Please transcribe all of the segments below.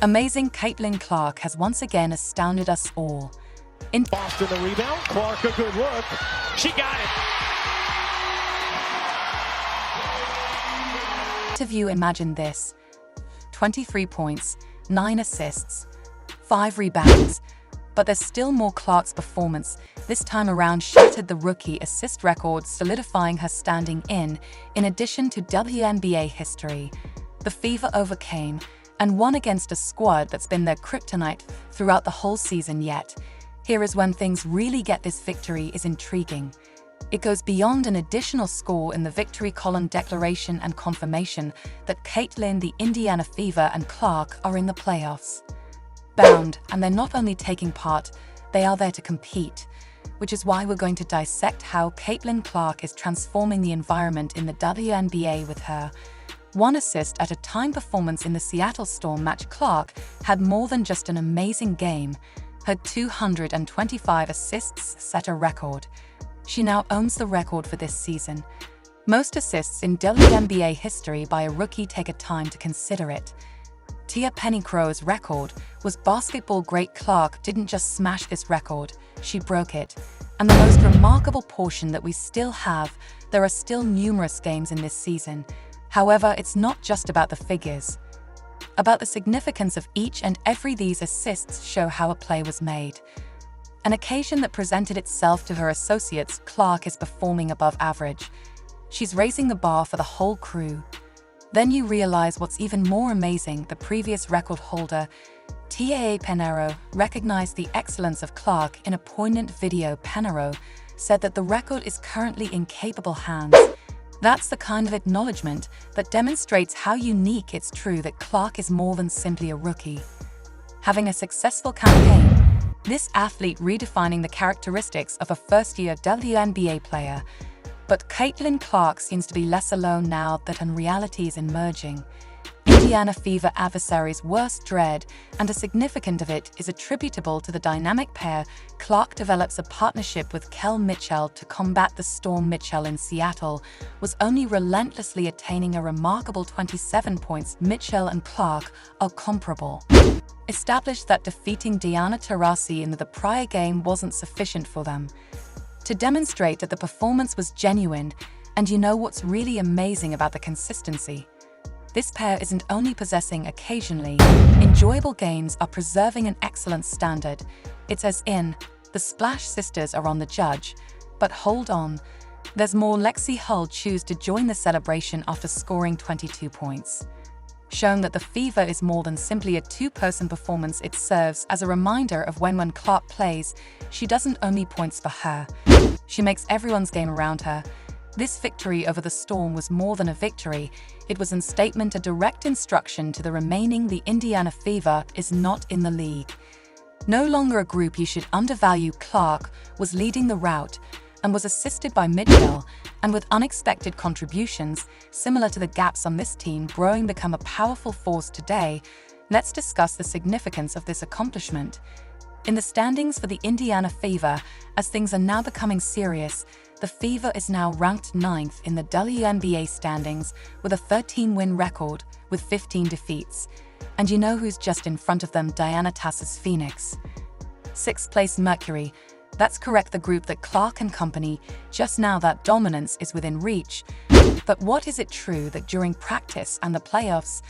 Amazing Caitlin Clark has once again astounded us all. In Boston, the rebound. Clark, a good look. She got it. interview, imagine this: 23 points, 9 assists, 5 rebounds. But there's still more. Clark's performance this time around shattered the rookie assist record, solidifying her standing in addition to WNBA history. The Fever overcame and won against a squad that's been their kryptonite throughout the whole season. Yet, here is when things really get. This victory is intriguing. It goes beyond an additional score in the victory column, declaration and confirmation that Caitlin, the Indiana Fever, and Clark are in the playoffs. Bound, and they're not only taking part, they are there to compete, which is why we're going to dissect how Caitlin Clark is transforming the environment in the WNBA with her one assist at a time performance in the Seattle Storm match. Clark had more than just an amazing game. Her 225 assists set a record. She now owns the record for this season. Most assists in WNBA history by a rookie. Take a time to consider it. Peniro's record was basketball great. Clark didn't just smash this record, she broke it. And the most remarkable portion that we still have, there are still numerous games in this season. However, it's not just about the figures. About the significance of each and every. These assists show how a play was made. An occasion that presented itself to her associates. Clark is performing above average. She's raising the bar for the whole crew. Then you realize what's even more amazing: the previous record holder, Peniro, recognized the excellence of Clark in a poignant video. Peniro said that the record is currently in capable hands. That's the kind of acknowledgement that demonstrates how unique. It's true that Clark is more than simply a rookie. Having a successful campaign, this athlete redefining the characteristics of a first-year WNBA player. But Caitlin Clark seems to be less alone now that unreality is emerging. Indiana Fever adversaries' worst dread, and a significant of it is attributable to the dynamic pair. Clark develops a partnership with Kel Mitchell to combat the Storm. Mitchell in Seattle was only relentlessly attaining a remarkable 27 points. Mitchell and Clark are comparable. Established that defeating Diana Taurasi in the prior game wasn't sufficient for them to demonstrate that the performance was genuine. And you know what's really amazing about the consistency? This pair isn't only possessing occasionally enjoyable games, are preserving an excellent standard. It's as in, the Splash Sisters are on the judge. But hold on, there's more. Lexi Hull chose to join the celebration after scoring 22 points. Showing that the Fever is more than simply a two-person performance. It serves as a reminder of when Clark plays, she doesn't only points for her, she makes everyone's game around her. This victory over the Storm was more than a victory. It was a statement, a direct instruction to the remaining. The Indiana Fever is not in the league. No longer a group you should undervalue. Clark was leading the route and was assisted by Mitchell, and with unexpected contributions similar to the gaps on this team growing, become a powerful force today. Let's discuss the significance of this accomplishment. In the standings for the Indiana Fever, as things are now becoming serious, the Fever is now ranked 9th in the WNBA standings with a 13-win record with 15 defeats. And you know who's just in front of them? Diana Taurasi's Phoenix. 6th place Mercury. That's correct, the group that Clark and company. Just now that dominance is within reach. But what is it true that during practice and the playoffs,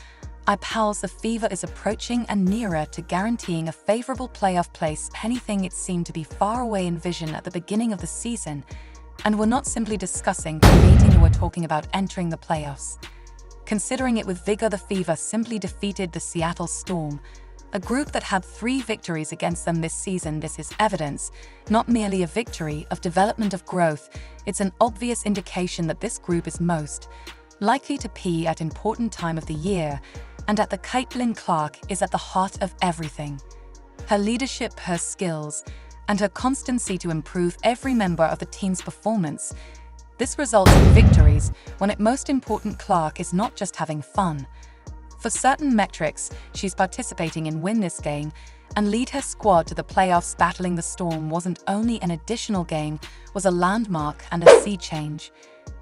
pals, the Fever is approaching and nearer to guaranteeing a favorable playoff place? Anything it seemed to be far away in vision at the beginning of the season. And we're not simply discussing creating, we're talking about entering the playoffs. Considering it with vigor, the Fever simply defeated the Seattle Storm, a group that had 3 victories against them this season. This is evidence, not merely a victory, of development, of growth. It's an obvious indication that this group is most likely to be at important time of the year, and at the Caitlin Clark is at the heart of everything. Her leadership, her skills, and her constancy to improve every member of the team's performance. This results in victories when it most important. Clark is not just having fun. For certain metrics, she's participating in win this game and lead her squad to the playoffs. Battling the Storm wasn't only an additional game, was a landmark and a sea change.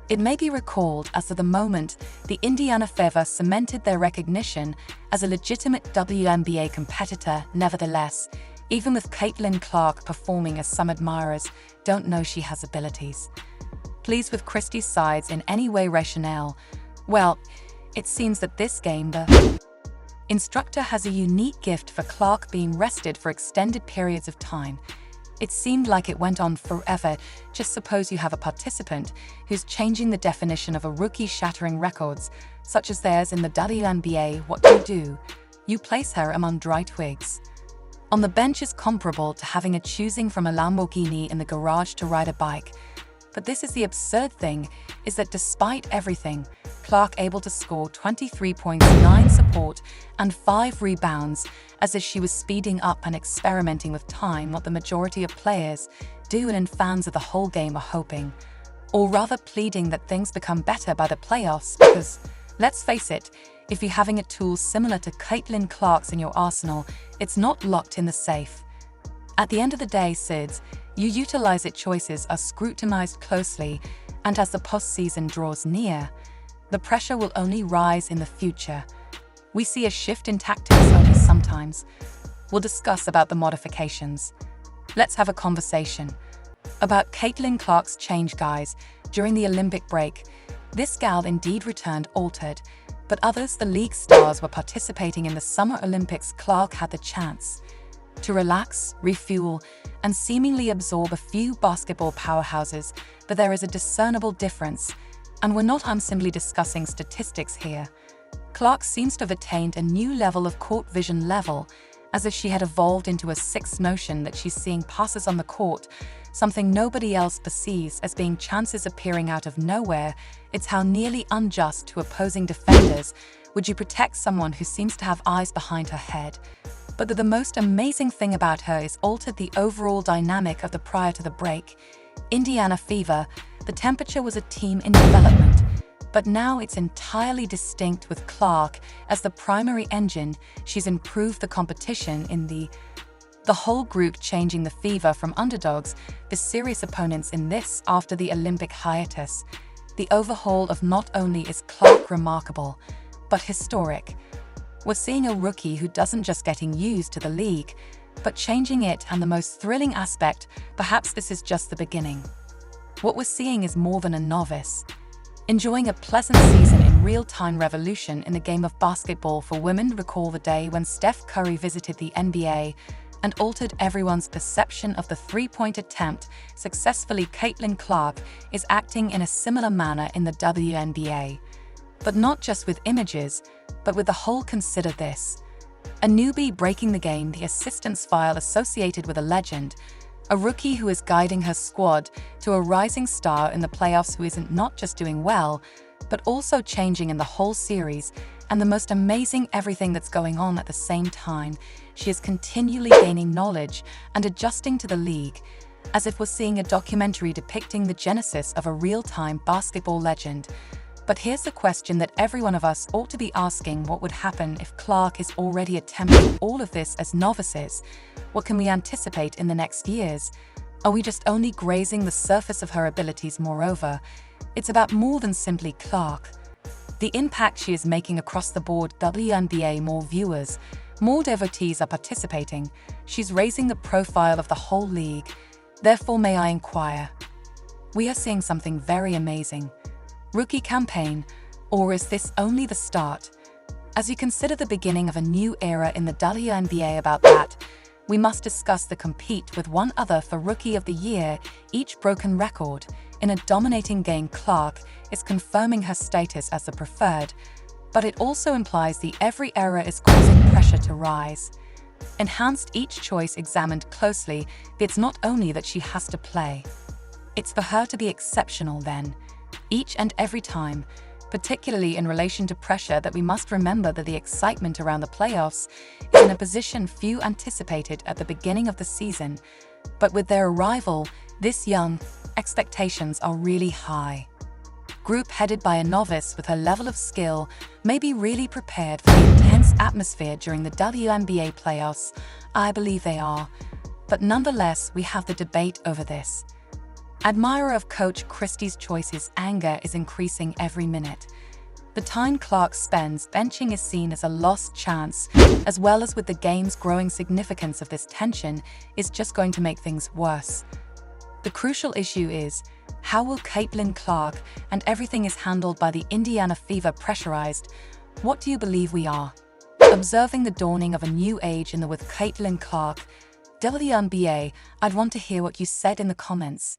It may be recalled as of the moment the Indiana Fever cemented their recognition as a legitimate WNBA competitor. Nevertheless, even with Caitlin Clark performing as some admirers don't know she has abilities. Pleased with Christie's sides in any way rationale? Well, it seems that this game the instructor has a unique gift for Clark being rested for extended periods of time. It seemed like it went on forever. Just suppose you have a participant who's changing the definition of a rookie shattering records, such as theirs in the WNBA. What do? You place her among dry twigs. On the bench is comparable to having a choosing from a Lamborghini in the garage to ride a bike. But this is the absurd thing, is that despite everything, Clark able to score 23 points, 9 support, and 5 rebounds, as if she was speeding up and experimenting with time, what the majority of players do and fans of the whole game are hoping. Or rather pleading that things become better by the playoffs, because, let's face it, if you're having a tool similar to Caitlin Clark's in your arsenal, it's not locked in the safe. At the end of the day, Sids, you utilize it. Choices are scrutinized closely, and as the postseason draws near, the pressure will only rise in the future. We see a shift in tactics only sometimes. We'll discuss about the modifications. Let's have a conversation about Caitlin Clark's change, guys. During the Olympic break, this gal indeed returned altered, but others, the league stars, were participating in the Summer Olympics. Clark had the chance to relax, refuel, and seemingly absorb a few basketball powerhouses, but there is a discernible difference. And I'm simply discussing statistics here. Clark seems to have attained a new level of court vision level, as if she had evolved into a sixth notion that she's seeing passes on the court, something nobody else perceives as being chances appearing out of nowhere. It's how nearly unjust to opposing defenders would you protect someone who seems to have eyes behind her head. But the most amazing thing about her is altered the overall dynamic of the prior to the break. Indiana Fever, the temperature was a team in development, but now it's entirely distinct with Clark as the primary engine. She's improved the competition in the whole group, changing the Fever from underdogs to serious opponents in this after the Olympic hiatus. The overhaul of not only is Clark remarkable, but historic. We're seeing a rookie who doesn't just getting used to the league, but changing it, and the most thrilling aspect, perhaps this is just the beginning. What we're seeing is more than a novice enjoying a pleasant season in real-time revolution in the game of basketball for women. Recall the day when Steph Curry visited the NBA and altered everyone's perception of the three-point attempt successfully. Caitlin Clark is acting in a similar manner in the WNBA. But not just with images, but with the whole. Consider this. A newbie breaking the game, the assistance file associated with a legend, a rookie who is guiding her squad to a rising star in the playoffs who isn't not just doing well, but also changing in the whole series, and the most amazing everything that's going on at the same time. She is continually gaining knowledge and adjusting to the league, as if we're seeing a documentary depicting the genesis of a real-time basketball legend. But here's the question that every one of us ought to be asking: what would happen if Clark is already attempting all of this as novices? What can we anticipate in the next years? Are we just only grazing the surface of her abilities? Moreover, it's about more than simply Clark. The impact she is making across the board. WNBA, more viewers, more devotees are participating. She's raising the profile of the whole league. Therefore, may I inquire, we are seeing something very amazing. Rookie campaign, or is this only the start? As you consider the beginning of a new era in the WNBA, about that, we must discuss the compete with one other for Rookie of the Year. Each broken record in a dominating game. Clark is confirming her status as the preferred, but it also implies the every era is causing pressure to rise. Enhanced, each choice examined closely. It's not only that she has to play, it's for her to be exceptional then, each and every time, particularly in relation to pressure, that we must remember that the excitement around the playoffs is in a position few anticipated at the beginning of the season. But with their arrival, this young, expectations are really high. Group headed by a novice with her level of skill may be really prepared for the intense atmosphere during the WNBA playoffs. I believe they are. But nonetheless, we have the debate over this. Admirer of Coach Christie's choices, anger is increasing every minute. The time Clark spends benching is seen as a lost chance, as well as with the game's growing significance of this tension is just going to make things worse. The crucial issue is, how will Caitlin Clark and everything is handled by the Indiana Fever pressurized? What do you believe we are? Observing the dawning of a new age in the with Caitlin Clark, WNBA, I'd want to hear what you said in the comments.